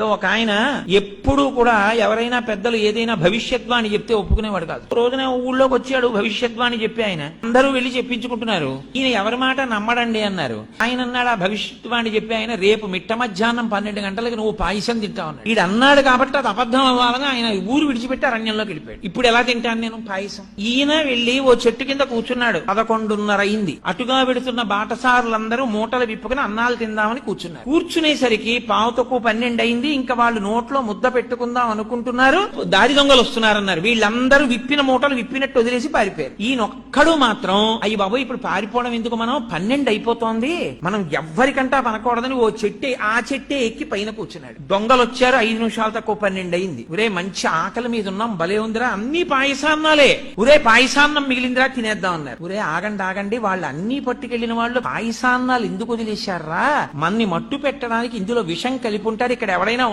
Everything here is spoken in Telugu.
ఒక ఆయన ఎప్పుడూ కూడా ఎవరైనా పెద్దలు ఏదైనా భవిష్యత్వాణి చెప్తే ఒప్పుకునేవాడు కాదు. రోజున ఊళ్ళోకి వచ్చాడు భవిష్యత్వాణి చెప్పి ఆయన. అందరూ వెళ్లి చెప్పించుకుంటున్నారు. ఈయన ఎవరి మాట నమ్మడండి అన్నారు. ఆయన అన్నాడు ఆ భవిష్యత్వాణి చెప్పి ఆయన, రేపు మిట్ట మధ్యాహ్నం 12 గంటలకి నువ్వు పాయసం తింటావు అన్నాడు. ఈడు అన్నాడు కాబట్టి అది అబద్ధం అవ్వాలని ఆయన ఊరు విడిచిపెట్టి అరణ్యంలోకి వెళ్ళిపోయాడు. ఇప్పుడు ఎలా తింటాను నేను పాయసం? ఈయన వెళ్లి ఓ చెట్టు కింద కూర్చున్నాడు. 11:30 అయింది. అటుగా వెడుతున్న బాటసారులందరూ మూటలు విప్పుకుని అన్నాలు తిందామని కూర్చున్నారు. కూర్చునేసరికి పావుతకు 12 అయింది. ఇంకా వాళ్ళు నోట్లో ముద్ద పెట్టుకుందాం అనుకుంటున్నారు. దారి దొంగలు వస్తున్నారన్నారు. వీళ్ళందరూ విప్పిన మూటలు విప్పినట్టు వదిలేసి పారిపోయారు. ఈయనొక్కడు మాత్రం అయ్యి బాబు ఇప్పుడు పారిపోవడం ఎందుకు, మనం 12 అయిపోతోంది, మనం ఎవ్వరికంటా పనకూడదని ఓ చెట్టే ఆ చెట్టే ఎక్కి పైన కూర్చున్నాడు. దొంగలు వచ్చారు. 5 నిమిషాలు తక్కువ 12 అయింది. ఒరే మంచి ఆకలి మీద ఉన్నాం, భలే ఉందిరా, అన్ని పాయసాన్నాలే, ఒరే పాయసాన్నం మిగిలిందిరా తినేద్దాం అన్నారు. ఒరే ఆగండి ఆగండి, వాళ్ళు అన్ని పట్టుకెళ్లిన వాళ్ళు పాయసాన్నాలు ఎందుకు వదిలేశారా? మన్ని మట్టు పెట్టడానికి ఇందులో విషం కలిపి ఉంటారు. ఇక్కడ ఎవడైనా